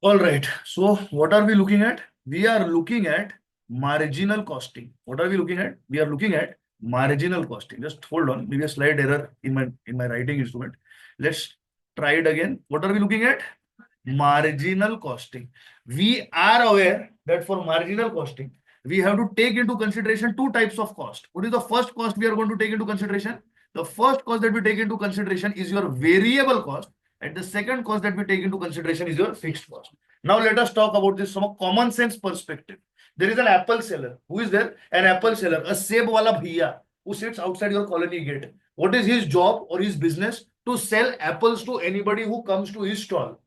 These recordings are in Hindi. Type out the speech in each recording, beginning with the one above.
All right. So what are we looking at? We are looking at marginal costing. What are we looking at? We are looking at marginal costing. Just hold on. Maybe a slight error in my writing instrument. Let's try it again. What are we looking at? Marginal costing. We are aware that for marginal costing, we have to take into consideration two types of cost. What is the first cost we are going to take into consideration? The first cost that we take into consideration is your variable cost, and the second cost that we take into consideration is your fixed cost. Now let us talk about this from a common sense perspective. There is an apple seller. Who is there? An apple seller, a seb wala bhaiya who sits outside your colony gate. What is his job or his business? To sell apples to anybody who comes to his stall.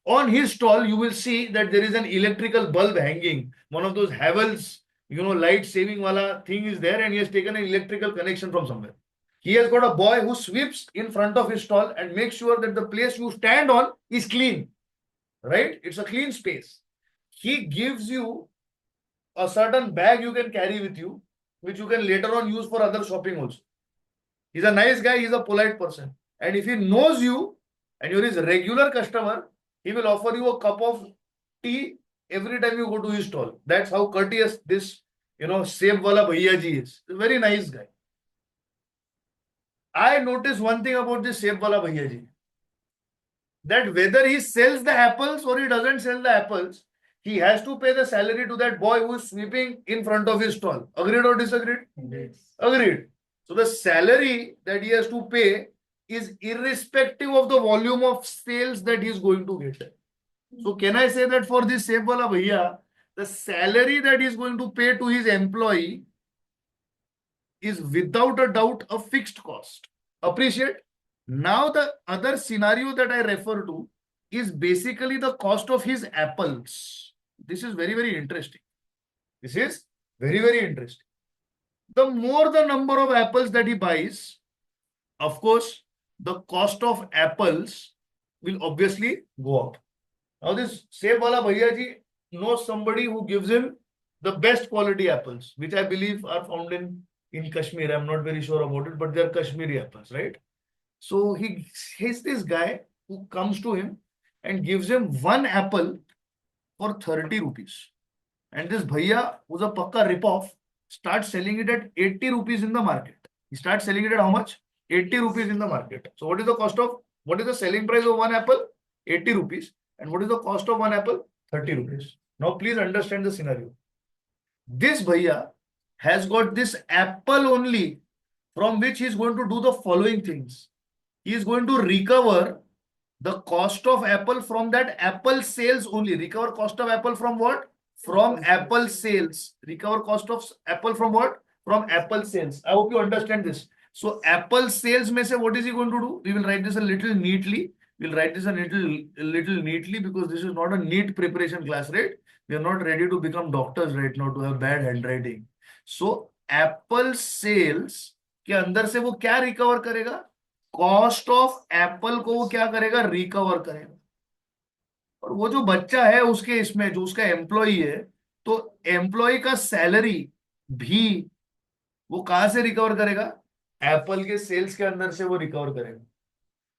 On his stall, you will see that there is an electrical bulb hanging. One of those Havells, light saving wala thing is there, and he has taken an electrical connection from somewhere. He has got a boy who sweeps in front of his stall and makes sure that the place you stand on is clean, right? It's a clean space. He gives you a certain bag you can carry with you, which you can later on use for other shopping also. He's a nice guy, he's a polite person. And if he knows you and you're his regular customer, he will offer you a cup of tea every time you go to his stall. That's how courteous this, Seb Wala Bhaiya ji is. He's a very nice guy. I noticed one thing about this Seb Wala Bhaiya ji, that whether he sells the apples or he doesn't sell the apples, he has to pay the salary to that boy who is sweeping in front of his stall. Agreed or disagreed? Yes. Agreed. So the salary that he has to pay is irrespective of the volume of sales that he is going to get. So can I say that for this Seb Wala Bhaiya, the salary that he is going to pay to his employee is without a doubt a fixed cost. Appreciate? Now the other scenario that I refer to is basically the cost of his apples. This is very, very interesting. This is very, very interesting. The more the number of apples that he buys, of course, the cost of apples will obviously go up. Now this Seb Wala Bhaiya ji knows somebody who gives him the best quality apples, which I believe are found in Kashmir. I'm not very sure about it, but they're Kashmiri apples, right? So he's this guy who comes to him and gives him one apple for 30 rupees. And this bhaiya, who's a pakka rip-off, starts selling it at 80 rupees in the market. He starts selling it at how much? 80 rupees in the market. So what is the selling price of one apple? 80 rupees. And what is the cost of one apple? 30 rupees. Now please understand the scenario. This bhaiya has got this apple only from which he is going to do the following things. He is going to recover the cost of apple from that apple sales only. Recover cost of apple from what? From apple sales. Recover cost of apple from what? From apple sales. I hope you understand this. So apple sales may say, what is he going to do? We will write this a little neatly. We'll write this a little neatly because this is not a neat preparation class, right? We are not ready to become doctors right now to have bad handwriting. So apple sales के अंदर से वो क्या रिकवर करेगा? कॉस्ट ऑफ एप्पल को वो क्या करेगा? रिकवर करेगा. और वो जो बच्चा है उसके इसमें जो उसका एम्प्लॉय है, तो एम्प्लॉय का सैलरी भी वो कहां से रिकवर करेगा? एप्पल के सेल्स के अंदर से वो रिकवर करेगा,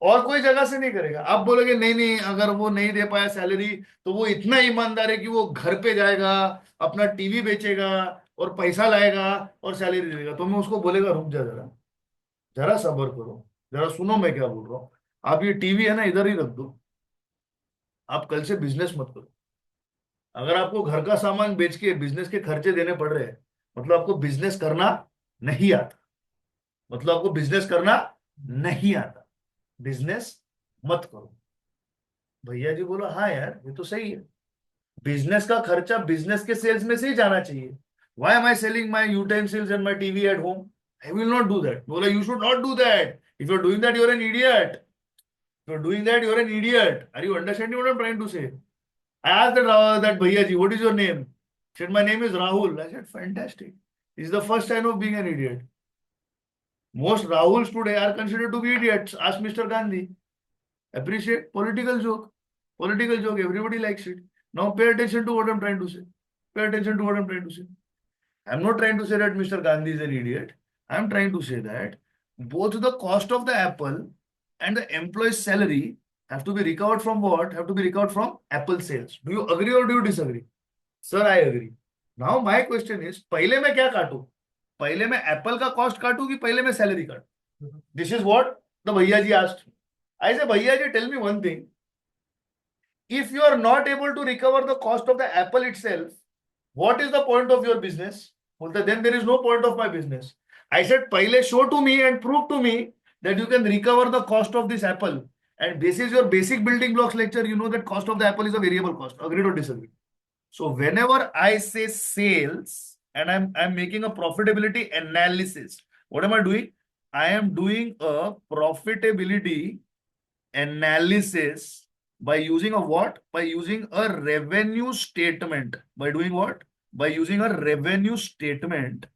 और कोई जगह से नहीं करेगा. आप बोलोगे नहीं नहीं, अगर वो नहीं दे पाया सैलरी तो वो इतना ईमानदार है कि वो घर पे जाएगा, अपना टीवी बेचेगा और पैसा लाएगा और सैलरी देगा. तो मैं उसको बोलेगा रुक जा जरा, जरा सब्र करो, जरा सुनो मैं क्या बोल रहा हूँ. आप ये टीवी है ना इधर ही रख दो, आप कल से बिजनेस मत करो. अगर आपको घर का सामान बेच के बिजनेस के खर्चे देने पड़ रहे हैं, मतलब आपको बिजनेस करना नहीं आता, मतलब आपको बिजनेस करना नहीं आता, बिजनेस मत करो. भैया जी बोला हाँ यार ये तो सही है, बिजनेस का खर्चा बिजनेस के सेल्स में से ही जाना चाहिए. Why am I selling my utensils and my TV at home? I will not do that. बोला you should not do that. If you are doing that you are an idiot. If you're doing that, you're an idiot. Are you understanding what I'm trying to say? I asked that Bhaiya ji, what is your name? He said, my name is Rahul. I said, fantastic. This is the first sign of being an idiot. Most Rahuls today are considered to be idiots. Ask Mr. Gandhi. Appreciate political joke. Political joke. Everybody likes it. Now pay attention to what I'm trying to say. Pay attention to what I'm trying to say. I'm not trying to say that Mr. Gandhi is an idiot. I'm trying to say that both the cost of the apple and the employee's salary have to be recovered from what? Have to be recovered from Apple sales. Do you agree or do you disagree? Sir, I agree. Now my question is, पहले मैं क्या काटूं? पहले मैं एप्पल का कॉस्ट काटूं कि पहले मैं salary काटूं? This is what the भैया जी asked. I say, भैया जी, tell me one thing. If you are not able to recover the cost of the Apple itself, what is the point of your business? Well, then there is no point of my business. I said, पहले show to me and prove to me that you can recover the cost of this Apple. And this is your basic building blocks lecture. You know that cost of the Apple is a variable cost. Agreed or disagree? So whenever I say sales and I'm making a profitability analysis, what am I doing? I am doing a profitability analysis by using a what? By using a revenue statement. By doing what? By using a revenue statement.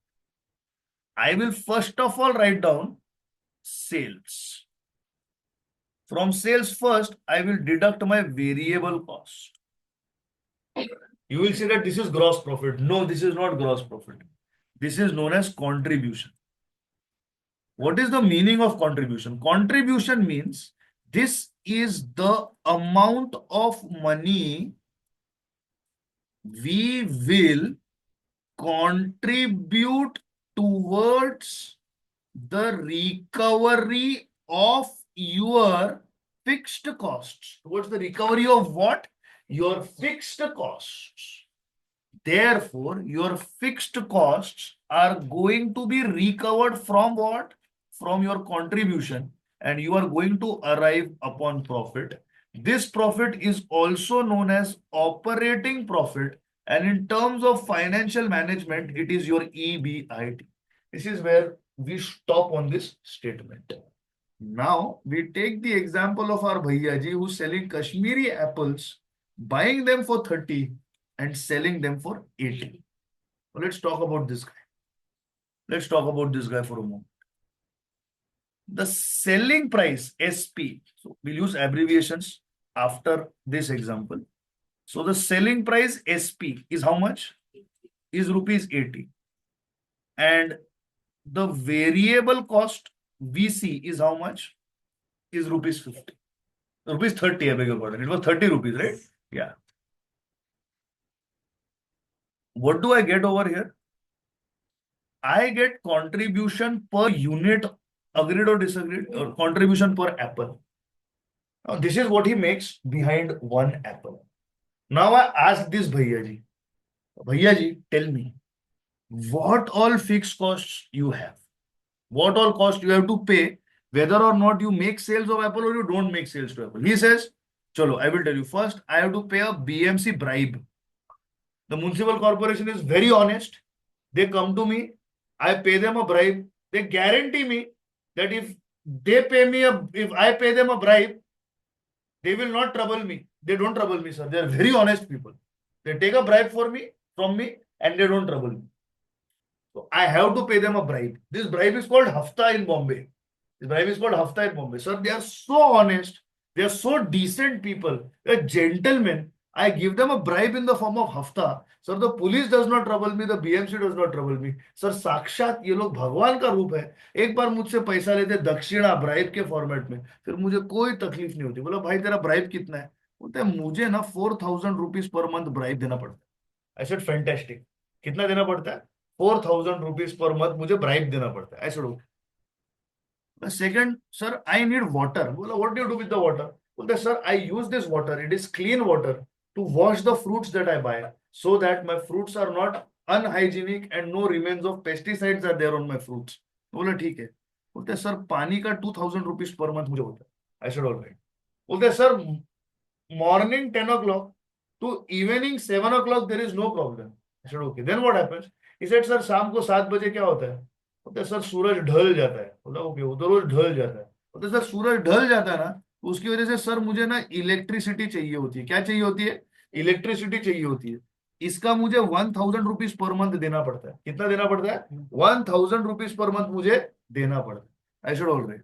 I will first of all write down sales. From sales first, I will deduct my variable cost. You will see that this is gross profit. No, this is not gross profit. This is known as contribution. What is the meaning of contribution? Contribution means this is the amount of money we will contribute towards the recovery of your fixed costs. Towards the recovery of what? Your fixed costs. Therefore, your fixed costs are going to be recovered from what? From your contribution, and you are going to arrive upon profit. This profit is also known as operating profit, and in terms of financial management, it is your EBIT. This is where we stop on this statement. Now, we take the example of our Bhaiyaji who's selling Kashmiri apples, buying them for 30 and selling them for 80. So let's talk about this guy. Let's talk about this guy for a moment. The selling price, SP, so we'll use abbreviations after this example. So the selling price, SP, is how much? Is rupees 80. And the variable cost, VC, is how much? Is rupees 50. Rupees 30, I beg your pardon. It was 30 rupees, right? Yeah. What do I get over here? I get contribution per unit, agreed or disagreed, or contribution per apple. Now, this is what he makes behind one apple. Now, I ask this Bhaiya ji, tell me, what all fixed costs you have? What all cost you have to pay, whether or not you make sales of Apple or you don't make sales to Apple? He says, Chalo, I will tell you. First, I have to pay a BMC bribe. The municipal corporation is very honest. They come to me, I pay them a bribe. They guarantee me that if I pay them a bribe, they will not trouble me. They don't trouble me, sir. They are very honest people. They take a bribe from me, and they don't trouble me. So I have to pay them a bribe. This bribe is called Hafta in Bombay. This bribe is called Hafta in Bombay. Sir, they are so honest. They are so decent people. They are gentlemen. I give them a bribe in the form of Hafta. Sir, the police does not trouble me. The BMC does not trouble me. Sir, साक्षात ये लोग भगवान का रूप है. एक बार मुझसे पैसा लेते दक्षिणा ब्राइब के फॉर्मेट में, फिर मुझे कोई तकलीफ नहीं होती. बोला भाई तेरा ब्राइब कितना है? बोलते हैं मुझे ना 4,000 रुपीज पर मंथ ब्राइब देना पड़ता है. I said fantastic. कितना देना पड़ता है? 4,000 rupees per month मुझे ब्राइब देना पड़ता है. ऐसे लोग. Second, sir, I need water. बोला what do you do with the water? बोलते sir, I use this water. It is clean water to wash the fruits that I buy so that my fruits are not unhygienic and no remains of pesticides are there on my fruits. बोला ठीक है. बोलते सर पानी का 2,000 rupees per month मुझे होता है. I said all right. बोलते sir morning 10 o'clock to evening 7 o'clock there is no problem. I said okay. Then what happens? He said sir शाम को 7 बजे क्या होता है? बोलते सर सूरज ढल जाता है. बोला ओके, वो तो रोज ढल जाता है. बोलते सर सूरज ढल जाता है ना, तो उसकी वजह से सर मुझे ना इलेक्ट्रिसिटी चाहिए होती है. क्या चाहिए होती है? इलेक्ट्रिसिटी चाहिए होती है. इसका मुझे 1,000 रुपीज पर मंथ देना पड़ता है. कितना देना पड़ता है? 1,000 रुपीज पर मंथ मुझे देना पड़ता है. I should all right.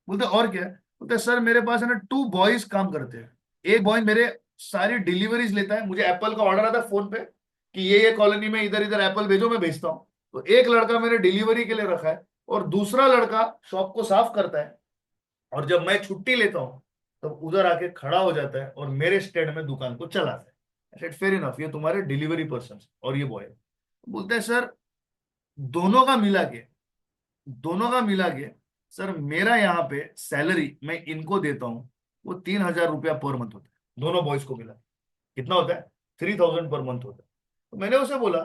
बोलते और क्या? बोलते सर मेरे पास है ना 2 बॉयज काम करते हैं. एक बॉय मेरे सारी डिलीवरीज लेता है. मुझे एप्पल का ऑर्डर आता है फोन पे कि ये कॉलोनी में इधर इधर एप्पल भेजो, मैं भेजता हूँ. तो एक लड़का मेरे डिलीवरी के लिए रखा है और दूसरा लड़का शॉप को साफ करता है. और जब मैं छुट्टी लेता हूँ तब उधर आके खड़ा हो जाता है और मेरे स्टैंड में दुकान को चलाता है। आई सेड फेयर इनफ, ये तुम्हारे डिलीवरी पर्सन और ये बॉय। बोलते हैं सर दोनों का मिला के, दोनों का मिला के सर मेरा यहाँ पे सैलरी मैं इनको देता हूँ वो 3,000 रुपया पर मंथ होता है, दोनों बॉयज को मिला। कितना होता है? 3,000 पर मंथ होता है। तो मैंने उसे बोला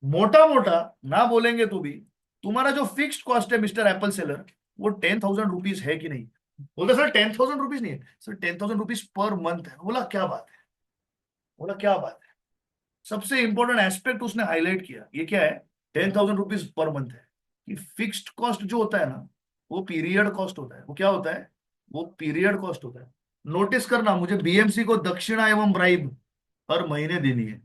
मोटा मोटा ना बोलेंगे तो भी तुम्हारा जो फिक्स्ड कॉस्ट है मिस्टर एप्पल सेलर वो 10,000 रुपीज है कि नहीं? बोलते सर 10,000 रुपीज नहीं है सर, 10,000 रुपीज पर मंथ है। बोला क्या बात है, बोला क्या बात है। सबसे इंपॉर्टेंट एस्पेक्ट उसने हाईलाइट किया, ये क्या है? 10,000 रुपीज पर मंथ है। कि फिक्स्ड कॉस्ट जो होता है ना वो पीरियड कॉस्ट होता है। वो क्या होता है? वो पीरियड कॉस्ट होता है। नोटिस करना, मुझे बीएमसी को दक्षिणा एवं ब्राइब हर महीने देनी है,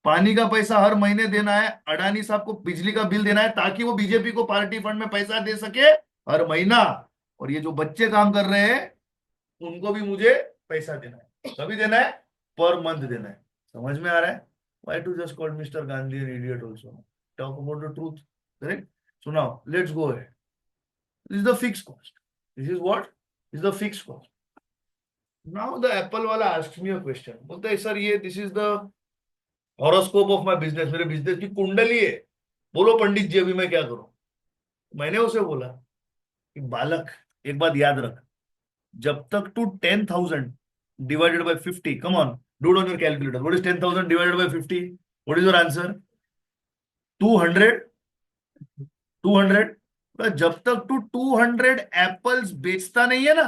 पानी का पैसा हर महीने देना है, अडानी साहब को बिजली का बिल देना है ताकि वो बीजेपी को पार्टी फंड में पैसा दे सके हर महीना। और ये जो बच्चे काम कर रहे हैं उनको भी मुझे पैसा देना है। कभी देना है? पर मंथ देना है। समझ में आ रहा है? Why to just call Mr. Gandhi an idiot also? Talk about the truth. Correct? So now, let's go ahead. This is the fixed cost. This is what? This is the fixed cost. Now the Apple wala asks me a question. बोलता है सर ये this is the horoscope of my business. मेरे बिजनेस की कुंडली है, बोलो पंडित जी अभी मैं क्या करूं? मैंने उसे बोला कि बालक एक बात याद रख, जब तक तू 10,000 divided by 50, come on, do it on your calculator. What is 10,000 divided by 50? What is your answer? 200. 200। जब तक तू 200 एप्पल्स बेचता नहीं है ना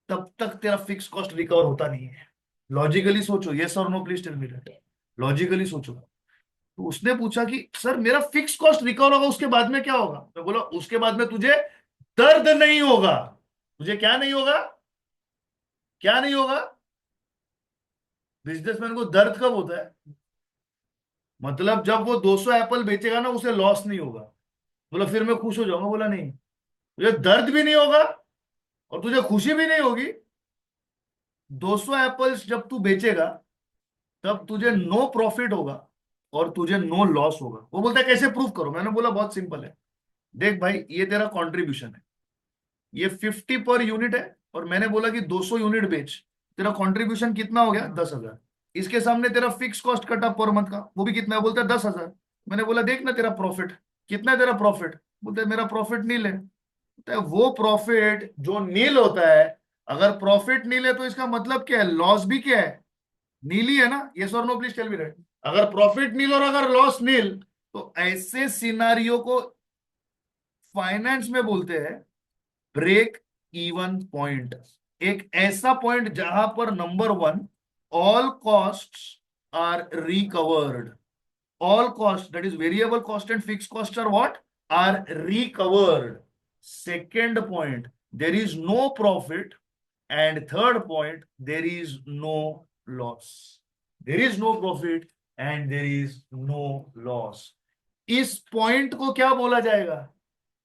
तब तक तेरा फिक्स कॉस्ट रिकवर होता नहीं है। लॉजिकली सोचो, यस और no, please tell me that. Logically सोचो। तो उसने पूछा कि सर मेरा फिक्स कॉस्ट रिकवर होगा उसके बाद में क्या होगा? मैं बोला उसके बाद में तुझे दर्द नहीं होगा। तुझे क्या नहीं होगा? क्या नहीं होगा? बिजनेसमैन को दर्द कब होता है? मतलब जब वो 200 एप्पल बेचेगा ना उसे लॉस नहीं होगा। बोला फिर मैं खुश हो जाऊंगा। बोला नहीं, तुझे दर्द भी नहीं होगा और तुझे खुशी भी नहीं होगी। 200 एप्पल्स जब तू बेचेगा तब तुझे नो प्रॉफिट होगा और तुझे नो लॉस होगा। वो बोलता है कैसे प्रूव करो? मैंने बोला बहुत सिंपल है। देख भाई ये तेरा कंट्रीब्यूशन है, ये 50 पर यूनिट है और मैंने बोला कि 200 यूनिट बेच। तेरा कंट्रीब्यूशन कितना हो गया? 10,000। इसके सामने तेरा फिक्स कॉस्ट कटा पर मंथ का, वो भी कितना है? बोलता है 10,000। मैंने बोला देख ना तेरा प्रॉफिट कितना है? तेरा प्रॉफिट? बोलते मेरा प्रॉफिट नील है। बोलता है वो प्रॉफिट जो नील होता है, अगर प्रॉफिट नील है तो इसका मतलब क्या है? लॉस भी क्या है? नील ही है ना। यस और no, please tell me right. अगर प्रॉफिट नील और अगर लॉस नील तो ऐसे सिनारियो को फाइनेंस में बोलते हैं ब्रेक इवन पॉइंट। एक ऐसा पॉइंट जहां पर number one, all cost are recovered. All costs, that is variable cost and fixed costs are what? Are recovered. Second point, there is no profit. And third point, there is no loss. There is no profit and there is no loss. इस पॉइंट को क्या बोला जाएगा?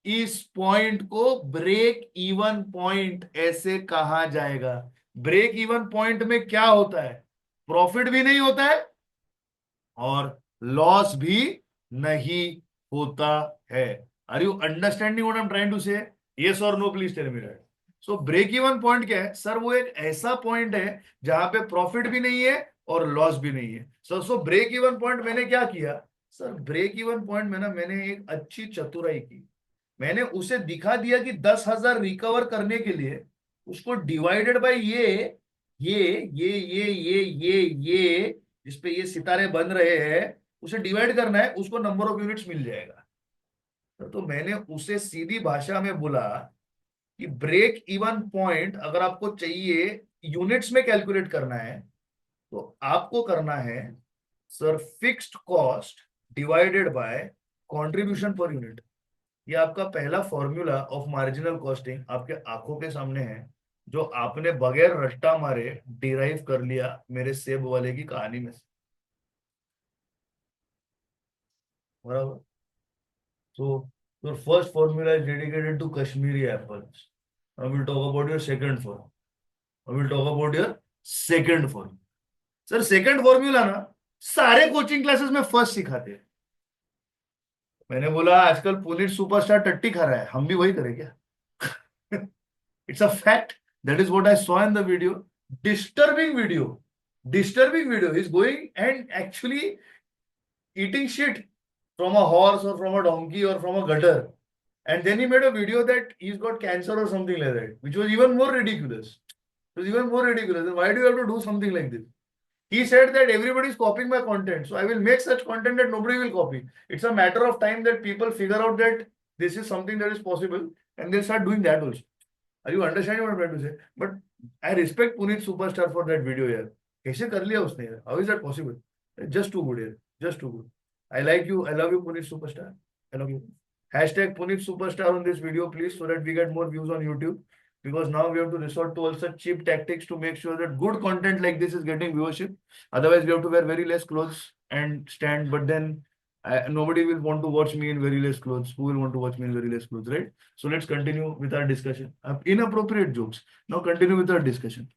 इस पॉइंट को ब्रेक इवन पॉइंट ऐसे कहा जाएगा। ब्रेक इवन पॉइंट में क्या होता है? प्रॉफिट भी नहीं होता है और लॉस भी नहीं होता है। Are you understanding what I am trying to say? Yes और no, please tell me right. So break even point क्या है सर? वो एक ऐसा पॉइंट है जहां पे प्रॉफिट भी नहीं है और लॉस भी नहीं है। सो ब्रेक इवन पॉइंट मैंने क्या किया सर? ब्रेक इवन पॉइंट में ना मैंने एक अच्छी चतुराई की। मैंने उसे दिखा दिया कि 10,000 रिकवर करने के लिए उसको डिवाइडेड बाय ये जिसपे ये सितारे बन रहे हैं उसे डिवाइड करना है, उसको नंबर ऑफ यूनिट्स मिल जाएगा। तो मैंने उसे सीधी भाषा में बोला कि ब्रेक इवन पॉइंट अगर आपको चाहिए यूनिट्स में कैलकुलेट करना है तो आपको करना है sir fixed cost divided by contribution per unit. ये आपका पहला फॉर्मूला ऑफ मार्जिनल कॉस्टिंग आपके आंखों के सामने है, जो आपने बगैर रट्टा मारे डिराइव कर लिया मेरे सेब वाले की कहानी में से। बराबर। So your first formula is dedicated to Kashmiri apples. I will talk about your second formula. I will talk about your second formula. Sir second formula ना सारे कोचिंग क्लासेस में फर्स्ट सिखाते हैं। मैंने बोला आजकल पुनीत सुपरस्टार टट्टी खा रहा है, हम भी वही करें क्या? It's a fact. That is what I saw in the video. Disturbing video. Disturbing video. He's going and actually eating shit from a horse or from a donkey or from a gutter. And then he made a video that he's got cancer or something like that, which was even more ridiculous. It was even more ridiculous. Why do you have to do something like this? He said that everybody is copying my content. So I will make such content that nobody will copy. It's a matter of time that people figure out that this is something that is possible and they'll start doing that also. Are you understanding what I'm trying to say? But I respect Puneet Superstar for that video यार. कैसे कर लिया उसने यार? How is that possible? Just too good यार. Just too good. I like you. I love you, Puneet Superstar. I love you. Hashtag Puneet Superstar on this video, please, so that we get more views on YouTube. Because now we have to resort to all such cheap tactics to make sure that good content like this is getting viewership. Otherwise, we have to wear very less clothes and stand. But then nobody will want to watch me in very less clothes. Who will want to watch me in very less clothes, right? So let's continue with our discussion. Inappropriate jokes. Now continue with our discussion.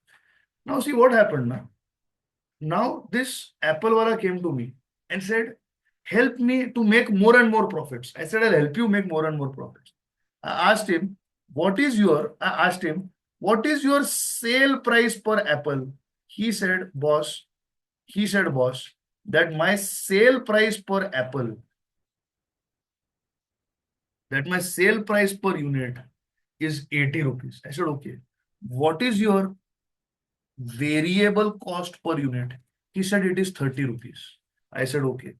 Now see what happened now. Now this Apple wala came to me and said, help me to make more and more profits. I said, I'll help you make more and more profits. I asked him, what is your sale price per Apple? He said, boss, that my sale price per Apple, that my sale price per unit is 80 rupees. I said, okay. What is your variable cost per unit? He said, it is 30 rupees. I said, okay.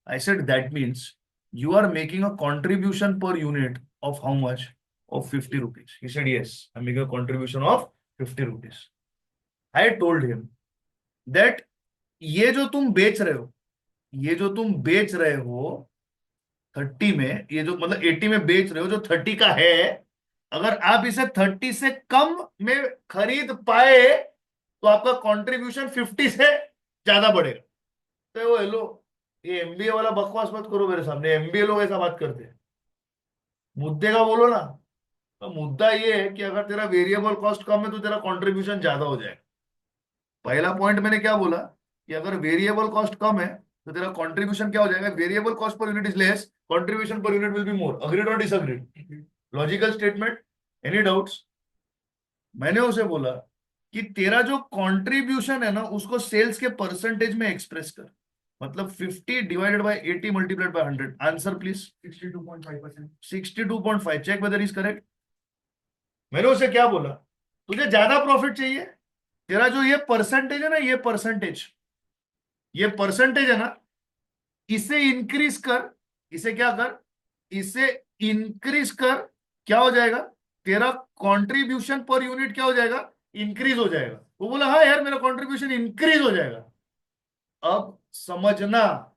I said, that means you are making a contribution per unit of how much? Of 50 rupees. He said, yes, I'm making a contribution of 50 rupees. I told him that ये जो तुम बेच रहे हो 30 में, ये जो मतलब 80 में बेच रहे हो, जो 30 का है, अगर आप इसे 30 से कम में खरीद पाए तो आपका कंट्रीब्यूशन 50 से ज्यादा बढ़ेगा. तो हेलो, ये एमबीए वाला बकवास मत करो मेरे सामने. एमबीए लोग ऐसा बात करते हैं. मुद्दे का बोलो ना. तो मुद्दा ये है कि अगर तेरा वेरिएबल कॉस्ट कम है तो तेरा कंट्रीब्यूशन ज्यादा हो जाएगा. पहला पॉइंट मैंने क्या बोला कि अगर वेरिएबल कॉस्ट कम है तो तेरा कंट्रीब्यूशन क्या हो जाएगा? Variable cost per unit is less, contribution per unit will be more. Agreed और disagreed? Logical statement. Any doubts? मैंने उसे बोला कि तेरा जो कंट्रीब्यूशन है ना, उसको सेल्स के परसेंटेज में एक्सप्रेस कर. मतलब 50 divided by 80 multiplied by 100. Answer please. 62.5%. 62.5. Check whether is correct. मैंने उसे क्या बोला, तुझे ज्यादा प्रॉफिट चाहिए, तेरा जो ये परसेंटेज है ना, ये परसेंटेज है ना, इसे इंक्रीज कर. इसे क्या कर? इसे इंक्रीज कर. क्या हो जाएगा? तेरा कंट्रीब्यूशन पर यूनिट क्या हो जाएगा? इंक्रीज हो जाएगा. वो बोला, हाँ यार मेरा कंट्रीब्यूशन इंक्रीज हो जाएगा. अब समझना,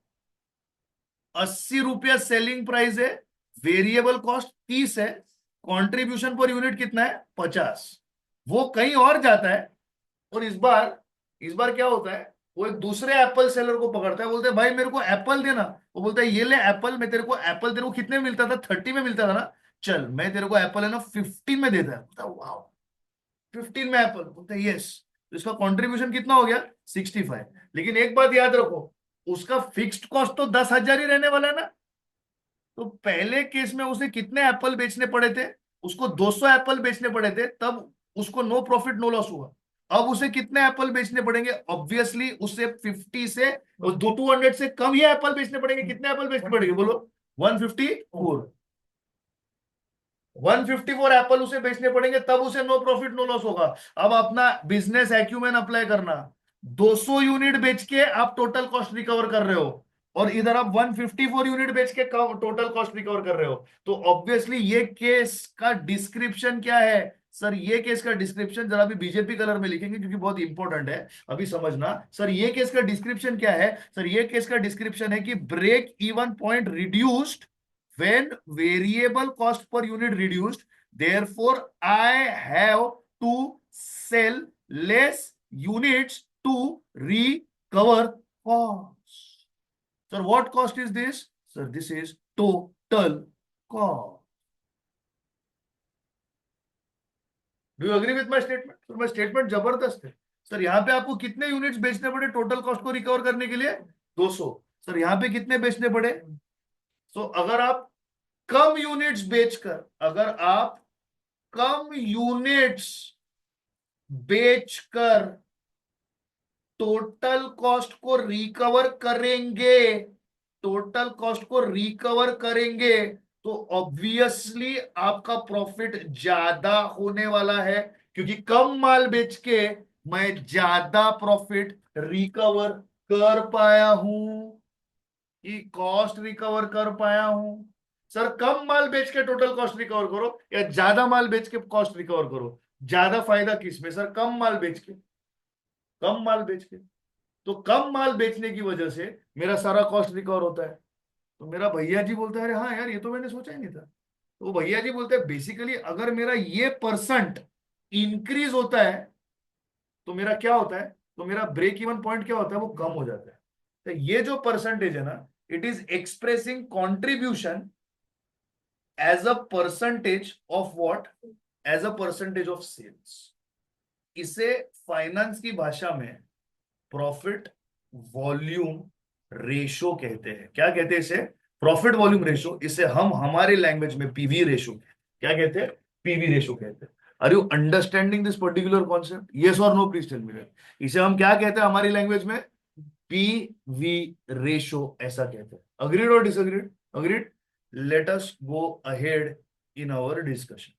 80 रुपया सेलिंग प्राइस है, वेरिएबल कॉस्ट 30 है, कंट्रीब्यूशन पर यूनिट कितना है? 50. वो कहीं और जाता है और इस बार क्या होता है, वो एक दूसरे एप्पल सेलर को पकड़ता है, बोलते हैं भाई मेरे को एप्पल देना. वो बोलता है ये ले एप्पल, मैं तेरे को कितने में मिलता था? 30 में मिलता था ना, चल मैं तेरे को एप्पल है ना 15 में देता है. बोलता है वाह, 15 में एप्पल. बोलता है यस. तो इसका कंट्रीब्यूशन कितना हो गया? 65. लेकिन एक बात याद रखो, उसका फिक्स्ड कॉस्ट तो 10,000 ही रहने वाला है ना. तो पहले केस में उसे कितने एप्पल बेचने पड़े थे? उसको 200 एप्पल बेचने पड़े थे, तब उसको नो प्रॉफिट नो लॉस हुआ. अब उसे कितने एप्पल बेचने पड़ेंगे? ऑब्वियसली उसे 50 से 200 से कम ही एप्पल बेचने पड़ेंगे. कितने एप्पल बेचने पड़ेंगे बोलो? 154. 154 एप्पल उसे बेचने पड़ेंगे, तब उसे नो प्रॉफिट नो लॉस होगा. अब अपना बिजनेस एक्यूमेन अप्लाई करना. 200 यूनिट बेच के आप टोटल कॉस्ट रिकवर कर रहे हो, और इधर आप 154 यूनिट बेच के टोटल कॉस्ट रिकवर कर रहे हो. तो ऑब्वियसली ये केस का डिस्क्रिप्शन क्या है? सर ये केस का डिस्क्रिप्शन जरा भी बीजेपी कलर में लिखेंगे क्योंकि बहुत इंपॉर्टेंट है, अभी समझना. सर ये केस का डिस्क्रिप्शन क्या है? सर ये केस का डिस्क्रिप्शन है कि break even point reduced when variable cost per unit reduced, therefore I have to sell less units to recover cost. Sir, what cost is this? Sir, this is total cost. Do you agree with my statement? Sir, my statement जबरदस्त है. सर यहाँ पे आपको कितने यूनिट्स बेचने पड़े टोटल कॉस्ट को रिकवर करने के लिए? 200. सर यहाँ पे कितने बेचने पड़े? अगर आप कम यूनिट्स बेचकर कम यूनिट्स बेचकर टोटल कॉस्ट को रिकवर करेंगे, टोटल कॉस्ट को रिकवर करेंगे, तो ऑब्वियसली आपका प्रॉफिट ज्यादा होने वाला है, क्योंकि कम माल बेच के मैं ज्यादा प्रॉफिट रिकवर कर पाया हूं, कि कॉस्ट रिकवर कर पाया हूं। सर कम माल बेच के टोटल कॉस्ट रिकवर करो या ज्यादा माल बेच के कॉस्ट रिकवर करो, ज्यादा फायदा किसमें सर? कम माल बेच के, कम माल बेच के। तो कम माल बेचने की वजह से मेरा सारा कॉस्ट रिकवर होता है। तो मेरा भैया जी बोलता है अरे हाँ यार, ये तो मैंने सोचा ही नहीं था। तो भैया जी बोलते हैं बेसिकली अगर मेरा ये परसेंट इंक्रीज होता है तो मेरा क्या होता है, तो मेरा ब्रेक इवन पॉइंट क्या होता है, वो कम हो जाता है। तो ये जो परसेंटेज है ना, it is expressing contribution as a percentage of what, as a percentage of sales. इसे फाइनेंस की भाषा में प्रॉफिट वॉल्यूम रेशो कहते हैं। क्या कहते हैं इसे? Profit volume ratio. इसे हम हमारे लैंग्वेज में पीवी रेशो, क्या कहते हैं? पीवी रेशो कहते हैं। Are you understanding this particular concept? Yes और नो प्लीज टेल मी। इसे हम क्या कहते हैं हमारी लैंग्वेज में? पीवी रेशो ऐसा कहते हैं। अग्रीड और disagreed? Agreed. Let us go ahead in our discussion.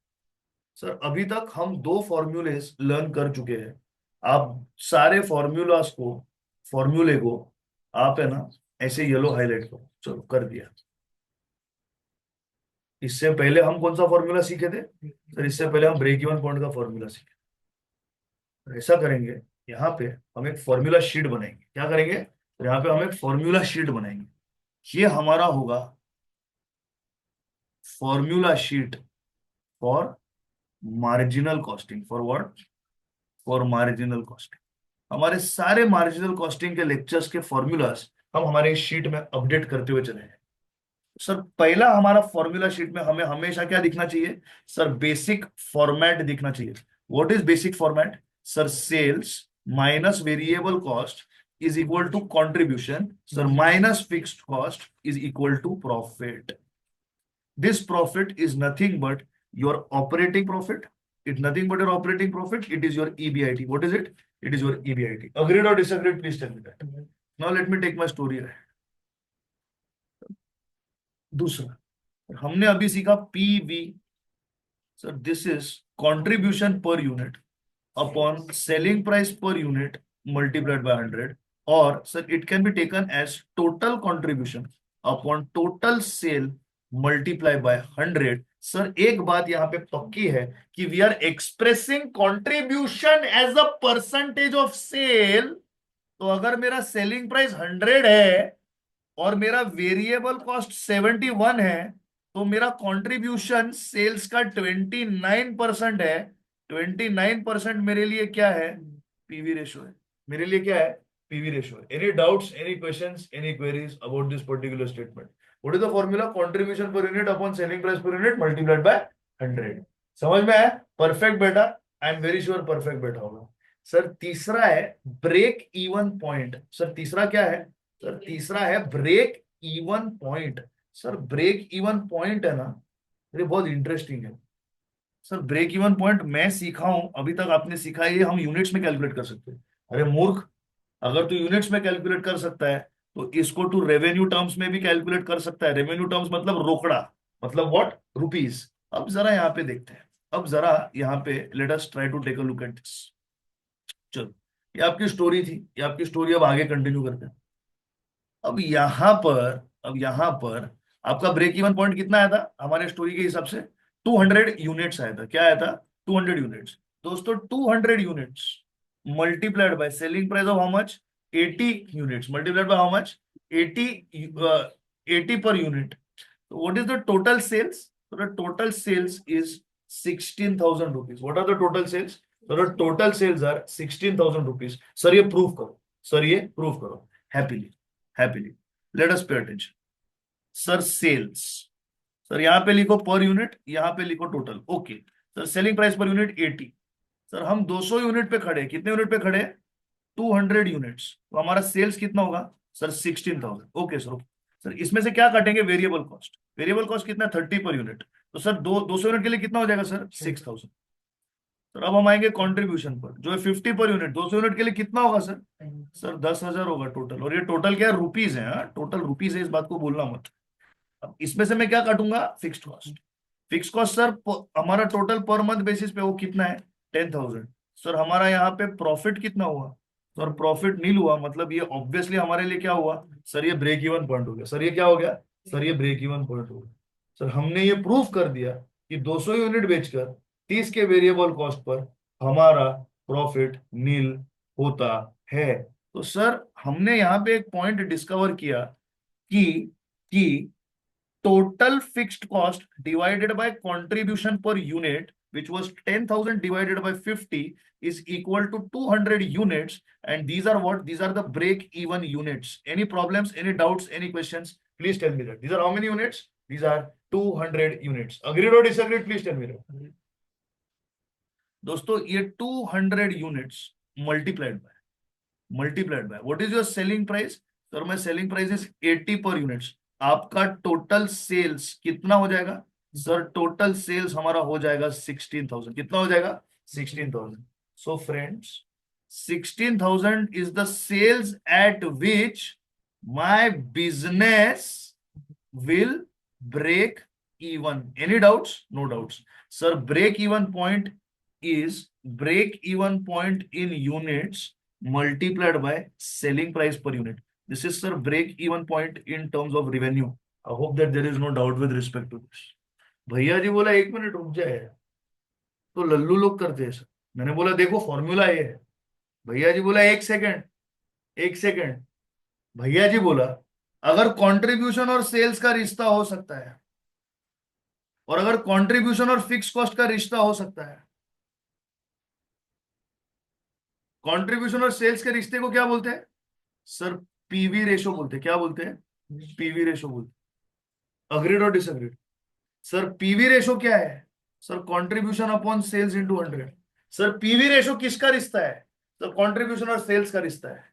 Sir अभी तक हम दो फॉर्मूलेस लर्न कर चुके हैं। आप सारे फॉर्मूलास को, फॉर्मूले को आप है ना ऐसे येलो हाईलाइट करो। चलो कर दिया। इससे पहले हम कौन सा फॉर्मूला सीखे थे सर? इससे पहले हम ब्रेक इवन पॉइंट का फॉर्मूला सीखे। तो ऐसा करेंगे, यहाँ पे हम एक फॉर्मूला शीट बनाएंगे। क्या करेंगे? तो यहाँ पे हम एक फॉर्मूला शीट बनाएंगे। ये हमारा होगा formula sheet for marginal costing. For what? For marginal costing. हमारे सारे मार्जिनल कॉस्टिंग के लेक्चर्स के फॉर्मूलाज हम हमारे इस शीट में अपडेट करते हुए चले हैं। सर पहला हमारा फॉर्मूला शीट में हमें हमेशा क्या दिखना चाहिए सर? बेसिक फॉर्मेट दिखना चाहिए। What is basic format sir? Sales minus variable cost is equal to contribution sir minus fixed cost is equal to profit. This profit is nothing but your operating profit. It's nothing but your operating profit. It is your EBIT. What is it? It is your EBIT. Agreed or disagreed? Please tell me that. Now let me take my story ahead. दूसरा हमने अभी सीखा PV. Sir this is contribution per unit upon selling price per unit multiplied by 100, और sir it can be taken as total contribution upon total sale multiply by 100। Sir एक बात यहाँ पे पक्की है कि we are expressing contribution as a percentage of sale. तो अगर मेरा सेलिंग प्राइस 100 है और मेरा वेरिएबल कॉस्ट 71 है, तो मेरा कंट्रीब्यूशन सेल्स का 29% है। 29% मेरे लिए क्या है? पीवी रेशो है। मेरे लिए क्या है? पीवी रेशो है। Any doubts, any questions, any queries about this particular statement? What is the formula? Contribution per unit upon selling price per unit multiplied by 100। समझ में आया? परफेक्ट बेटा। I am very sure perfect बेटा होगा। सर तीसरा है ब्रेक इवन पॉइंट। सर तीसरा क्या है? सर तीसरा है break even point. Sir break even point है ना, ये बहुत इंटरेस्टिंग है। सर ब्रेक इवन पॉइंट मैं सीखा हूं, अभी तक आपने सीखा है ये हम यूनिट्स में कैलकुलेट कर सकते हैं। अरे मूर्ख, अगर तू यूनिट्स में कैलकुलेट कर सकता है तो इसको तू रेवेन्यू टर्म्स में भी कैलकुलेट कर सकता है। रेवेन्यू टर्म्स मतलब रोकड़ा, मतलब व्हाट? रुपीस। अब जरा यहाँ पे देखते हैं। अब जरा यहाँ पे let us try to take a look at this. चलो, ये आपकी स्टोरी थी, ये आपकी स्टोरी अब आगे कंटिन्यू करते हैं। अब यहां पर, अब यहां पर आपका ब्रेक इवन पॉइंट कितना आया था हमारे स्टोरी के हिसाब से? 200 यूनिट्स आया था। क्या आया था? 200 यूनिट्स। दोस्तों 200 units multiplied by selling price of how much? 80 units multiplied by how much? 80, 80 per unit. तो what is the total sales? तो the total sales is 16,000 rupees. What are the total sales? तो the total sales are 16,000 rupees. Sir ये प्रूव करो, सर ये प्रूव करो happily, happily. Let us pay attention. Sir sales, sir यहाँ पे लिखो पर यूनिट, यहाँ पे लिखो total. Okay sir, selling price per unit 80। Sir हम 200 यूनिट पे खड़े, कितने यूनिट पे खड़े? 200 यूनिट्स। तो हमारा सेल्स कितना होगा sir? 16,000। Okay sir, okay sir. इसमें से क्या काटेंगे? Variable cost. वेरिएबल कॉस्ट कितना? 30 पर यूनिट। तो सर 200 यूनिट के लिए कितना हो जाएगा सर? 6,000। सर अब हम आएंगे कंट्रीब्यूशन पर, जो है 50 पर यूनिट। 200 यूनिट के लिए कितना होगा सर? सर 10,000 होगा टोटल। और ये टोटल क्या है? रुपीज है। टोटल रुपीज है, इस बात को भूलना मत। अब इसमें से मैं क्या काटूंगा? Fixed cost. Fix cost sir हमारा टोटल पर मंथ बेसिस पे वो कितना है? 10,000। सर हमारा यहाँ पे प्रॉफिट कितना हुआ? सर प्रॉफिट नील हुआ, मतलब ये ऑब्वियसली हमारे लिए क्या हुआ? सर ये ब्रेक इवन पॉइंट हो गया। सर ये क्या हो गया? सर ये ब्रेक इवन पॉइंट हो गया। सर हमने ये प्रूव कर दिया कि 200 यूनिट बेचकर 30 के वेरिएबल कॉस्ट पर हमारा प्रॉफिट नील होता है। तो सर हमने यहाँ पे एक पॉइंट डिस्कवर किया कि कि total fixed cost divided by contribution per unit, which was 10,000 divided by 50, is equal to 200 units. And these are what? These are the break even units. Any problems, any doubts, any questions? Please tell me that. These are how many units? These are 200 units. Agreed or disagreed? Please tell me that. दोस्तों ये 200 units multiplied by what is your selling price? Sir मैं सेलिंग प्राइस इज 80 पर यूनिट्स। आपका टोटल सेल्स कितना हो जाएगा? सर टोटल सेल्स हमारा हो जाएगा 16,000। कितना हो जाएगा? 16,000। So friends 16,000 is the sales at which my business will break even. Any doubts? No doubts. Sir, break even point is break even point in units multiplied by selling price per unit. This is, sir, break even point in terms of revenue. I hope that there is no doubt with respect to this. भैया जी बोला 1 मिनट रुक जाए, तो लल्लू लोग करते हैं सर। मैंने बोला देखो फॉर्मूला ये है। भैया जी बोला 1 सेकेंड, 1 सेकेंड। भैया जी बोला अगर कंट्रीब्यूशन और सेल्स का रिश्ता हो सकता है, और अगर कंट्रीब्यूशन और फिक्स कॉस्ट का रिश्ता हो सकता है, कंट्रीब्यूशन और सेल्स के रिश्ते को क्या बोलते हैं? सर पीवी रेशो बोलते हैं। क्या बोलते हैं? पीवी रेशो बोलते हैं। अग्रीड और डिसअग्रीड? सर पीवी रेशो क्या है? Sir contribution upon sales into 100। Sir PV ratio किसका रिश्ता है? सर कंट्रीब्यूशन और सेल्स का रिश्ता है।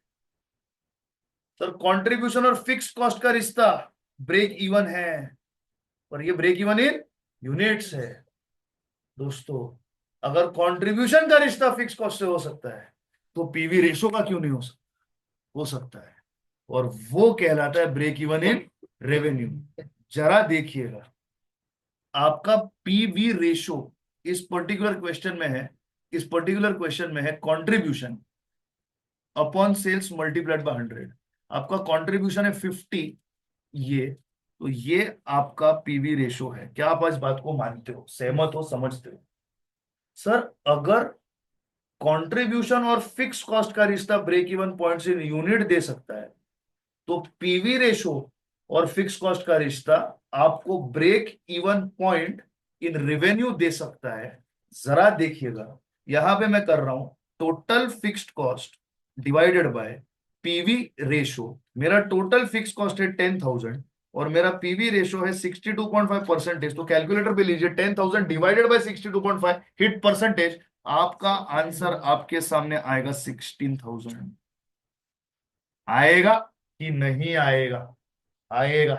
सर कंट्रीब्यूशन और फिक्स कॉस्ट का रिश्ता ब्रेक इवन है, और ये ब्रेक इवन इन यूनिट्स है। दोस्तों अगर कंट्रीब्यूशन का रिश्ता फिक्स कॉस्ट से हो सकता है, तो पीवी रेशो का क्यों नहीं हो सकता है? और वो कहलाता है ब्रेक इवन इन रेवेन्यू। जरा देखिएगा, आपका पीवी रेशो इस पर्टिकुलर क्वेश्चन में है, इस पर्टिकुलर क्वेश्चन में है contribution upon sales multiplied by 100। आपका कंट्रीब्यूशन है 50, ये तो ये आपका पीवी रेशो है। क्या आप इस बात को मानते हो, सहमत हो, समझते हो? सर अगर कंट्रीब्यूशन और फिक्स कॉस्ट का रिश्ता break even point in unit दे सकता है, तो पीवी रेशो और फिक्स कॉस्ट का रिश्ता आपको break even point in revenue दे सकता है। जरा देखिएगा, यहां पे मैं कर रहा हूं total fixed cost divided by PV ratio. मेरा टोटल फिक्स कॉस्ट है 10,000 और मेरा पीवी रेशो है 62.5%। तो कैलकुलेटर पे लीजिए 10,000 डिवाइडेड बाय 62.5, हिट परसेंटेज। आपका आंसर आपके सामने आएगा 16,000। आएगा कि नहीं आएगा? आएगा।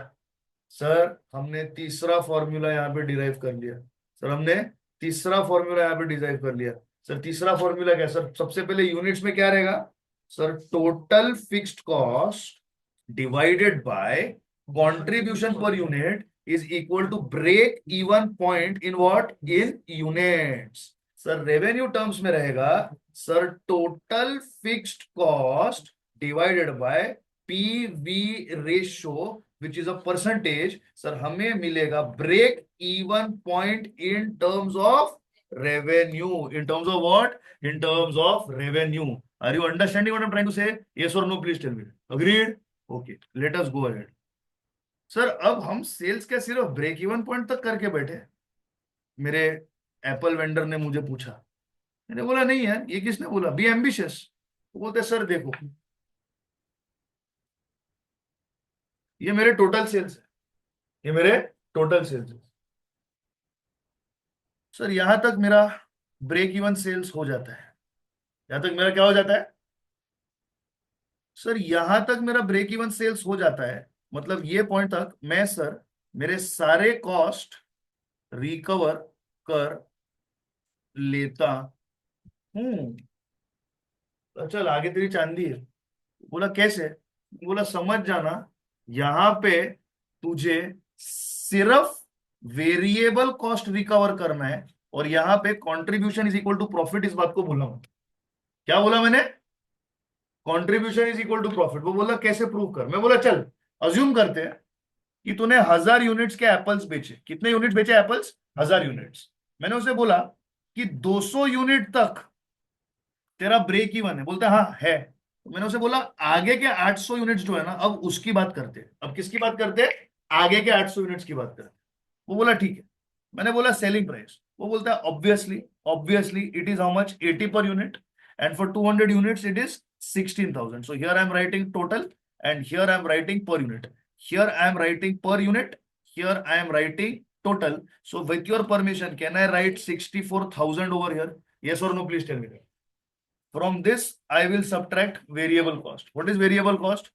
सर हमने तीसरा फॉर्मूला यहाँ पे डिराइव कर लिया। सर हमने तीसरा फॉर्मूला यहाँ पे डिराइव कर लिया। सर तीसरा फॉर्मूला क्या? सर सबसे पहले यूनिट्स में क्या रहेगा? Sir total fixed cost divided by contribution per unit is equal to break even point in what? In units. Sir revenue terms में रहेगा sir total fixed cost divided by PV ratio which is a percentage. Sir हमें मिलेगा break even point in terms of revenue. In terms of what? In terms of revenue. Are you understanding what I am trying to say? Yes और no? Please tell me. Agreed? Okay, let us go ahead. Sir अब हम सेल्स के सिर्फ ब्रेक इवन पॉइंट तक करके बैठे। मेरे एप्पल वेंडर ने मुझे पूछा, मैंने बोला नहीं यार, ये किसने बोला? Be ambitious. तो बोलते सर देखो ये मेरे टोटल सेल्स है, ये मेरे टोटल सेल्स है। सर यहां तक मेरा ब्रेक इवन सेल्स हो जाता है। यहां तक मेरा क्या हो जाता है? सर यहां तक मेरा ब्रेक इवन सेल्स हो जाता है, मतलब ये पॉइंट तक मैं सर मेरे सारे कॉस्ट रिकवर कर लेता हूं। चल आगे तेरी चांदी है। बोला कैसे? बोला समझ जाना, यहां पे तुझे सिर्फ वेरिएबल कॉस्ट रिकवर करना है, और यहां पे contribution is equal to profit, इस बात को बोला हूं। क्या बोला मैंने? Contribution is equal to profit. वो बोला कैसे प्रूव कर? मैं बोला चल अज्यूम करते हैं कि तूने 1000 यूनिट्स के एप्पल्स बेचे। कितने यूनिट बेचे एप्पल्स? 1000 यूनिट्स। मैंने उसे बोला कि 200 यूनिट तक तेरा ब्रेक इवन है। बोलता है हाँ है। तो मैंने उसे बोला आगे के 800 यूनिट्स जो है ना, अब उसकी बात करते हैं। अब किसकी बात करते हैं? आगे के 800 यूनिट्स की बात करते हैं। वो बोला ठीक है। मैंने बोला सेलिंग प्राइस। वो बोलता है obviously obviously it is how much, 80 per unit, and for 200 units it is 16,000. So here I am writing total, and here I am writing per unit. Here I am writing per unit, here I am writing total. So with your permission, can I write 64,000 over here? Yes or no, please tell me that. From this, I will subtract variable cost. What is variable cost?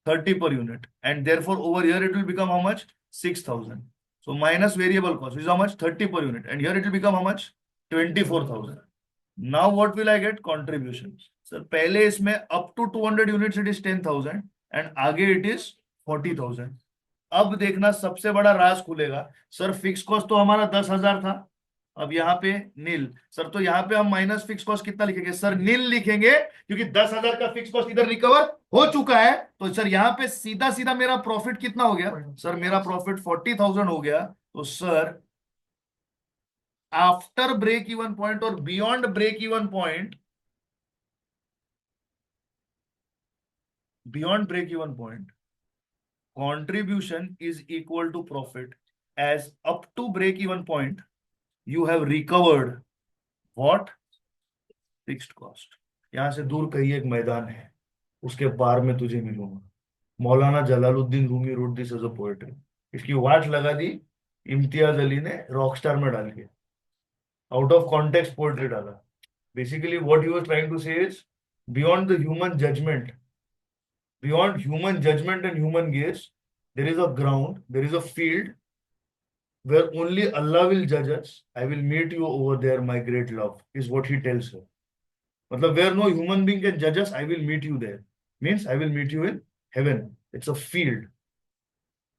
30 per unit. And therefore, over here it will become how much? 6,000. So minus variable cost is how much? 30 per unit. And here it will become how much? 24,000. Now what will I get? Contributions. So पहले इसमें up to 200 units it is 10,000, and आगे it is 40,000. अब देखना सबसे बड़ा राज खुलेगा। सर फिक्स कॉस्ट तो हमारा 10,000 था, अब यहाँ पे नील। सर तो यहाँ पे हम माइनस फिक्स कॉस्ट कितना लिखेंगे? सर नील लिखेंगे, क्योंकि 10,000 का फिक्स कॉस्ट इधर रिकवर हो चुका है। तो सर यहाँ पे सीधा सीधा मेरा प्रॉफिट कितना हो गया? सर मेरा प्रॉफिट 40,000 हो गया। तो sir after break even point और beyond break even point, beyond break even point, contribution is equal to profit, as up to break even point you have recovered what? Fixed cost. यहां से दूर कहीं एक मैदान है, उसके पार में तुझे मिलूंगा। Maulana Jalaluddin Rumi wrote this as a poetry. इसकी वाट लगा दी इम्तियाज अली ने रॉकस्टार में डाल के, आउट ऑफ कॉन्टेक्स्ट पोएट्री डाला। Basically what he was trying to say is, beyond the human judgment, beyond human judgment and human gaze, there is a ground, there is a field where only Allah will judge us. I will meet you over there, my great love, is what he tells her. Matlab, where no human being can judge us, I will meet you there. Means I will meet you in heaven. It's a field.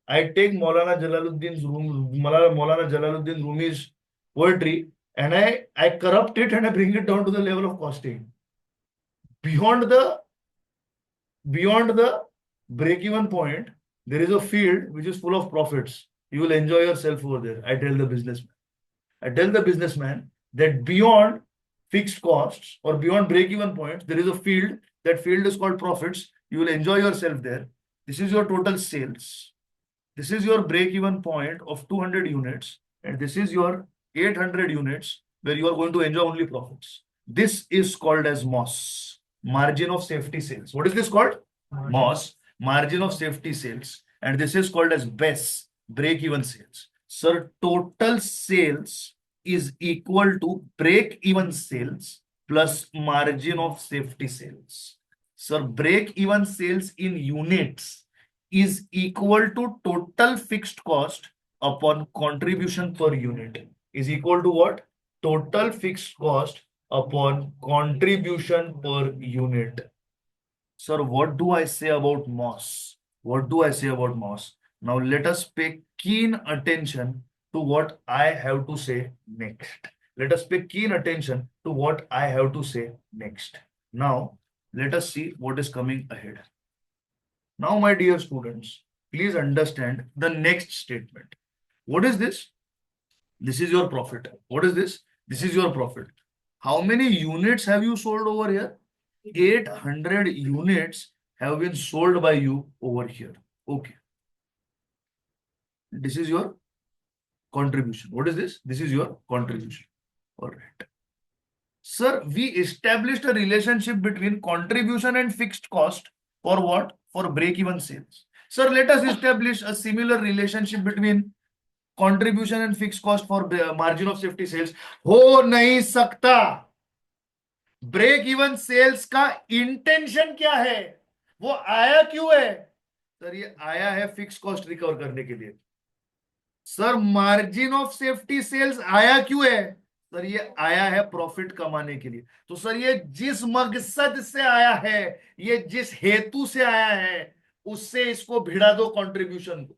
I take Maulana Jalaluddin Rumi's poetry, and I corrupt it and I bring it down to the level of costing. Beyond the beyond the break-even point, there is a field which is full of profits. You will enjoy yourself over there. I tell the businessman. I tell the businessman that beyond fixed costs or beyond break-even points, there is a field. That field is called profits. You will enjoy yourself there. This is your total sales. This is your break-even point of 200 units, and this is your 800 units where you are going to enjoy only profits. This is called as MOS, margin of safety sales. What is this called? MOS, margin of safety sales. And this is called as BES, break-even sales. Sir, total sales is equal to break-even sales plus margin of safety sales. Sir, break-even sales in units is equal to total fixed cost upon contribution per unit, is equal to what? Total fixed cost upon contribution per unit. Sir, what do I say about MOS? What do I say about MOS? Now let us pay keen attention to what I have to say next. Let us pay keen attention to what I have to say next. Now, let us see what is coming ahead. Now, my dear students, please understand the next statement. What is this? This is your profit. What is this? This is your profit. How many units have you sold over here? 800 units have been sold by you over here. Okay. This is your contribution. What is this? This is your contribution. All right. Sir, we established a relationship between contribution and fixed cost for what? For break-even sales. Sir, let us establish a similar relationship between contribution and fixed cost for margin of safety sales. हो नहीं सकता. ब्रेक इवन सेल्स का इंटेंशन क्या है? वो आया क्यों है? सर ये आया है फिक्स कॉस्ट रिकवर करने के लिए. Sir margin of safety sales आया क्यों है? सर ये आया है प्रॉफिट कमाने के लिए। तो सर ये जिस मकसद से आया है, ये जिस हेतु से आया है, उससे इसको भिड़ा दो कंट्रीब्यूशन को।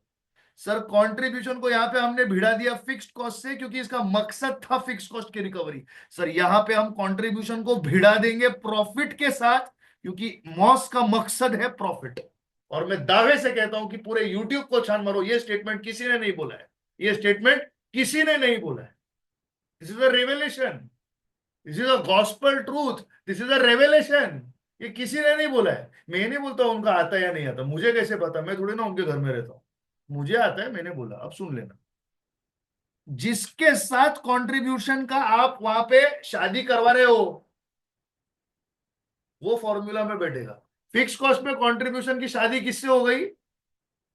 सर कंट्रीब्यूशन को यहां पे हमने भिड़ा दिया फिक्स्ड कॉस्ट से, क्योंकि इसका मकसद था फिक्स्ड कॉस्ट की रिकवरी। सर यहां पे हम कंट्रीब्यूशन को भिड़ा देंगे प्रॉफिट के साथ, क्योंकि मॉस का मकसद है प्रॉफिट। और मैं दावे से कहता हूं कि पूरे यूट्यूब को छान मारो, ये स्टेटमेंट किसी ने नहीं बोला है। ये स्टेटमेंट किसी ने नहीं बोला है। This is a revelation, this is a gospel truth, this is a revelation. ये किसी ने नहीं बोला है। मैं नहीं बोलता उनका आता है या नहीं आता, मुझे कैसे पता? मैं थोड़ी ना उनके घर में रहता हूं। मुझे आता है, मैंने बोला। अब सुन लेना, जिसके साथ कंट्रीब्यूशन का आप वहां पे शादी करवा रहे हो, वो फॉर्मूला में बैठेगा। फिक्स कॉस्ट में कंट्रीब्यूशन की शादी किससे हो गई?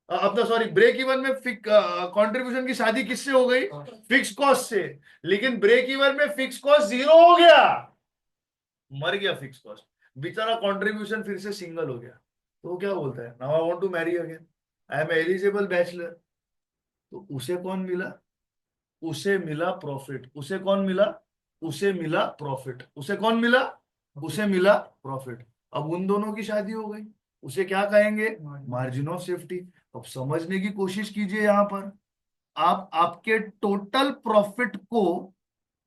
अपना सॉरी, ब्रेक इवन में कंट्रीब्यूशन की शादी किससे हो गई? फिक्स कॉस्ट से। लेकिन ब्रेक इवन में फिक्स कॉस्ट जीरो हो गया, मर गया फिक्स कॉस्ट। बेचारा कंट्रीब्यूशन फिर से सिंगल हो गया। तो वो क्या बोलता है? Now I want to marry again, I am eligible bachelor. तो उसे कौन मिला? उसे मिला प्रॉफिट। उसे कौन मिला? उसे मिला प्रॉफिट। उसे कौन मिला? उसे मिला प्रॉफिट। अब उन दोनों की शादी हो गई। उसे क्या कहेंगे? Margin of safety. अब समझने की कोशिश कीजिए, यहां पर आप आपके टोटल प्रॉफिट को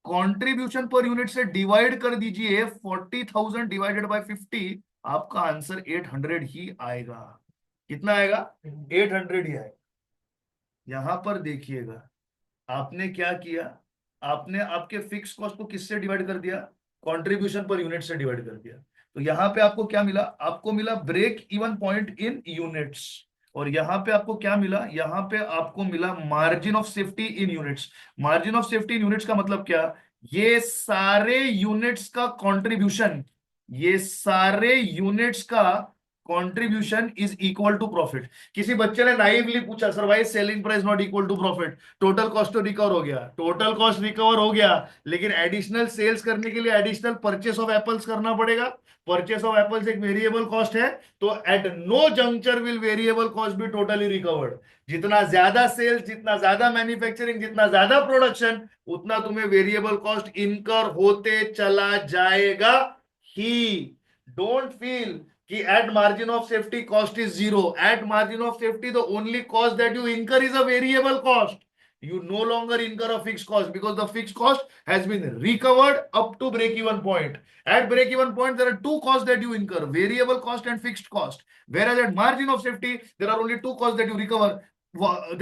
कंट्रीब्यूशन पर यूनिट से डिवाइड कर दीजिए। 40,000 डिवाइडेड बाय 50, आपका आंसर 800 ही आएगा। कितना आएगा? 800 ही आएगा। यहां पर देखिएगा, आपने क्या किया? आपने आपके फिक्स कॉस्ट को किससे डिवाइड कर दिया? कंट्रीब्यूशन पर यूनिट से डिवाइड कर दिया। तो यहां पे आपको क्या मिला? आपको मिला break even point in units. और यहां पे आपको क्या मिला? यहां पे आपको मिला margin of safety in units. Margin of safety in units का मतलब क्या? ये सारे यूनिट्स का कंट्रीब्यूशन, ये सारे यूनिट्स का contribution is equal to profit. किसी बच्चे ने नाइवली पूछा, sir why selling price not equal to profit? Total cost तो रिकवर हो गया, टोटल कॉस्ट रिकवर हो गया, लेकिन एडिशनल सेल्स करने के लिए एडिशनल परचेस ऑफ एप्पल्स करना पड़ेगा। परचेस ऑफ एप्पल्स एक वेरिएबल कॉस्ट है। तो at no juncture will variable cost be totally recovered. जितना ज्यादा सेल्स, जितना ज्यादा मैन्युफैक्चरिंग, जितना ज्यादा प्रोडक्शन, उतना तुम्हें वेरिएबल कॉस्ट इनकर होते चला जाएगा ही। डोंट फील कि at margin of safety cost is zero. At margin of safety, the only cost that you incur is a variable cost. You no longer incur a fixed cost because the fixed cost has been recovered up to break even point. At break even point, there are two costs that you incur: variable cost and fixed cost. Whereas at margin of safety, there are only two costs that you recover.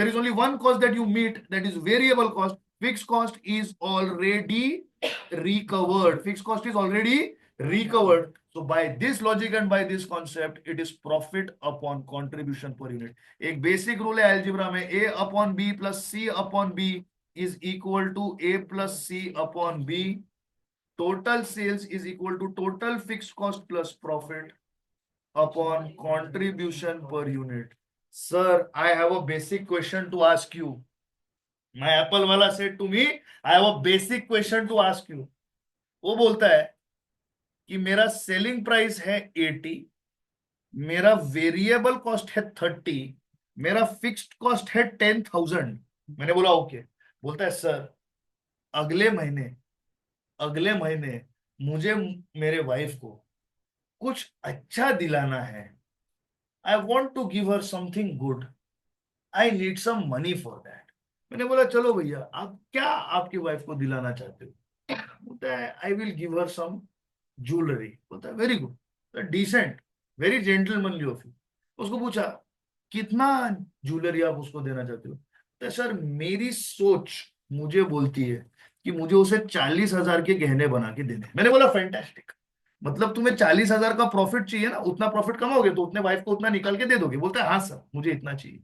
There is only one cost that you meet, that is variable cost. Fixed cost is already recovered. Fixed cost is already recovered. So by this logic and by this concept, it is profit upon contribution per unit. एक बेसिक रूल है एल्जिब्रा में, a upon b plus c upon b is equal to a plus c upon b. Total sales is equal to total fixed cost plus profit upon contribution per unit. Sir, I have a basic question to ask you. My Apple वाला said to me, I have a basic question to ask you. वो बोलता है कि मेरा सेलिंग प्राइस है 80, मेरा वेरिएबल कॉस्ट है 30, मेरा फिक्स्ड कॉस्ट है 10,000। मैंने बोला ओके। बोलता है सर, अगले महीने अगले महीने मुझे मेरे वाइफ को कुछ अच्छा दिलाना है। I want to give her something good, I need some money for that. मैंने बोला चलो भैया, आप क्या आपकी वाइफ को दिलाना चाहते हो? बोलता है I will give her some jewellery. बोलता है very good, decent, very gentlemanly of you. उसको पूछा कितना ज्वेलरी आप उसको देना चाहते हो? तो सर मेरी सोच मुझे बोलती है कि मुझे उसे 40,000 के गहने बना के देने। मैंने बोला फैंटास्टिक, मतलब तुम्हें 40,000 का प्रॉफिट चाहिए ना, उतना प्रॉफिट कमाओगे तो उतने वाइफ को उतना निकाल के दे दोगे? बोलता है हाँ सर, मुझे इतना चाहिए।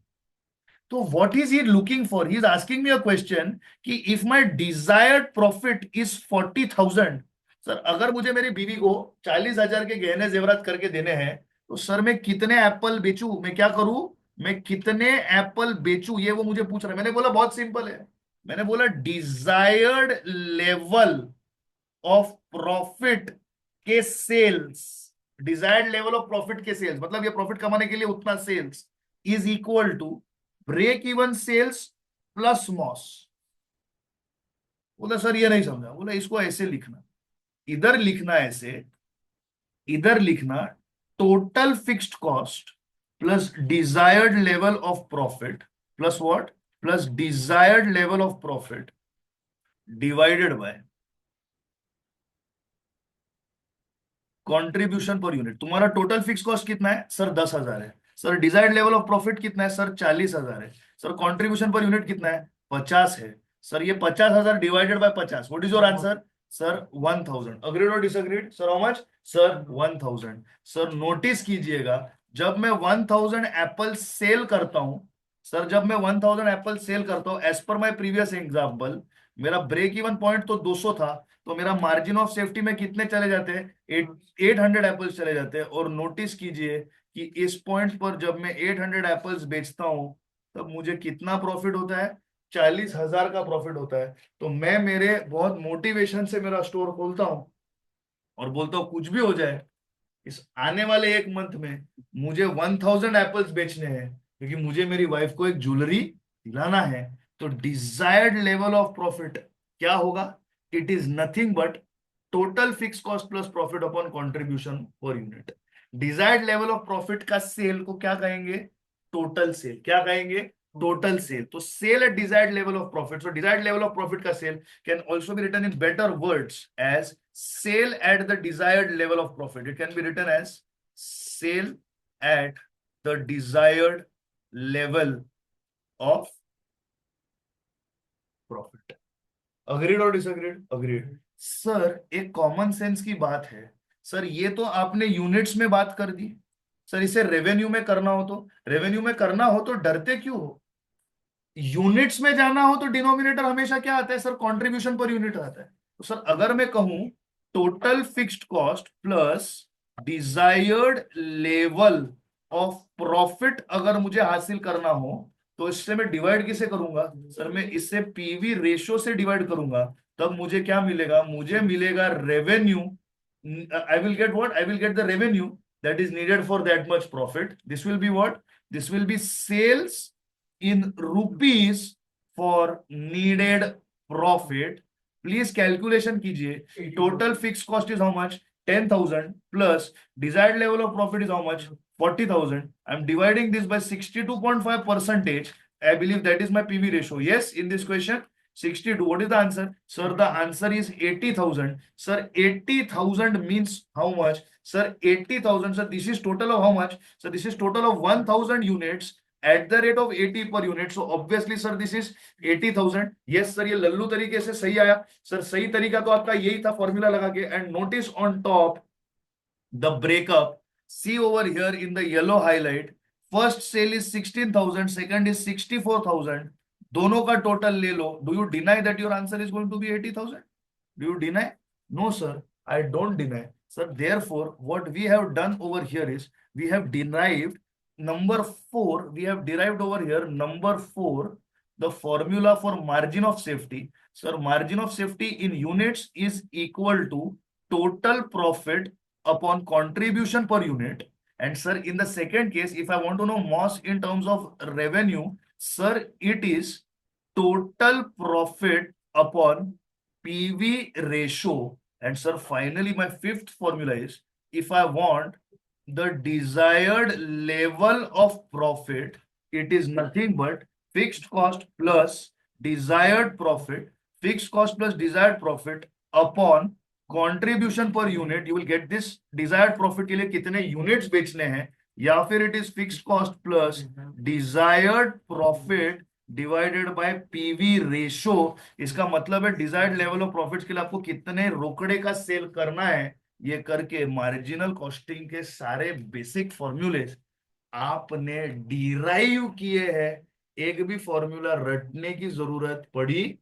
तो what is he looking for? He is asking me a question कि if my desired profit is 40,000, sir अगर मुझे मेरी बीवी को 40,000 के गहने जेवरात करके देने हैं, तो सर मैं कितने एप्पल बेचूं? मैं क्या करूं? मैं कितने एप्पल बेचूं, ये वो मुझे पूछ रहा है। मैंने बोला बहुत सिंपल है। मैंने बोला डिजायर्ड लेवल ऑफ प्रॉफिट के sales, desired level of profit के सेल्स, मतलब ये प्रॉफिट कमाने के लिए उतना sales, is equal to break even sales plus moss. बोला सर ये नहीं समझा। बोला इसको ऐसे लिखना, इधर लिखना ऐसे, इधर लिखना total fixed cost plus desired level of profit plus what, plus desired level of profit divided by contribution per unit. तुम्हारा टोटल फिक्स कॉस्ट कितना है सर? 10,000 है। Sir desired level of profit कितना है सर? 40,000 है। सर कंट्रीब्यूशन पर यूनिट कितना है? 50 है। सर ये 50,000 divided by 50, what is your answer sir? 1,000। Agreed और disagreed sir? How much sir? 1,000। Sir notice कीजिएगा, जब मैं 1,000 एप्पल सेल करता हूं, सर जब मैं 1,000 एप्पल सेल करता हूं, as per my previous example, मेरा ब्रेक इवन पॉइंट तो 200 था, तो मेरा मार्जिन ऑफ सेफ्टी में कितने चले जाते हैं? 800 एप्पल्स चले जाते हैं। और नोटिस कीजिए कि इस पॉइंट पर जब मैं 800 एप्पल्स बेचता हूं, तब मुझे कितना प्रॉफिट होता है? 40,000 का प्रॉफिट होता है। तो मैं मेरे बहुत मोटिवेशन से मेरा स्टोर खोलता हूं और बोलता हूं कुछ भी हो जाए, इस आने वाले एक मंथ में मुझे 1,000 एप्पल्स बेचने हैं, क्योंकि मुझे मेरी वाइफ को एक ज्वेलरी दिलाना है। तो डिजायर्ड लेवल ऑफ प्रॉफिट क्या होगा? It is nothing but total fix cost plus profit upon contribution per unit. Desired level of profit का सेल को क्या कहेंगे? Total sale. क्या कहेंगे? Total sale. तो sale at desired level of profit, so desired level of profit का sale can also be written in better words as sale at the desired level of profit. It can be written as sale at the desired level of profit. Agreed और डिसअग्रीड? अग्रीड। सर एक कॉमन सेंस की बात है, सर ये तो आपने यूनिट्स में बात कर दी, सर इसे रेवेन्यू में करना हो तो, रेवेन्यू में करना हो तो डरते क्यों हो? यूनिट्स में जाना हो तो डिनोमिनेटर हमेशा क्या आता है सर? कंट्रीब्यूशन पर यूनिट आता है। तो सर अगर मैं कहूं total fixed cost plus desired level of profit अगर मुझे हासिल करना हो, तो इससे मैं डिवाइड किसे करूंगा सर? मैं इससे पीवी रेशो से डिवाइड करूंगा। तब मुझे क्या मिलेगा? मुझे मिलेगा revenue. I will get what? I will get the revenue that is needed for that much profit. This will be what? This will be sales in rupees for needed profit. Please calculation कीजिए। Total fixed cost is how much? 10,000 plus desired level of profit is how much? 40,000. I'm dividing this by 62.5 percentage. I believe that is my PV ratio. Yes, in this question, 62. What is the answer? Sir, the answer is 80,000. Sir, 80,000 means how much? Sir, 80,000. Sir, this is total of how much? Sir, this is total of 1,000 units at the rate of 80 per unit. So obviously, sir, this is 80,000. Yes, sir, ये लल्लू तरीके से सही आया। सर सही तरीका तो आपका यही था फॉर्मूला लगा के। And notice on top the breakup. See over here in the yellow highlight, first sale is 16,000, second is 64,000. दोनों का टोटल ले लो। Do you deny that your answer is going to be 80,000? Do you deny? No sir, I don't deny. Sir, therefore, what we have done over here is we have derived number 4. We have derived over here number 4, the formula for margin of safety. Sir, margin of safety in units is equal to total profit upon contribution per unit. And sir, in the second case, if I want to know MOS in terms of revenue, sir, it is total profit upon PV ratio. And sir, finally, my fifth formula is if I want the desired level of profit, it is nothing but fixed cost plus desired profit, fixed cost plus desired profit upon contribution per unit. You will get this desired profit के लिए कितने यूनिट्स बेचने हैं, या फिर it is fixed cost plus desired profit divided by PV ratio. इसका मतलब है डिजायर्ड लेवल ऑफ प्रॉफिट्स के लिए आपको कितने रोकड़े का सेल करना है, ये करके मार्जिनल कॉस्टिंग के सारे बेसिक फॉर्मूले आपने डिराइव किए हैं। एक भी फॉर्मूला रटने की जरूरत पड़ी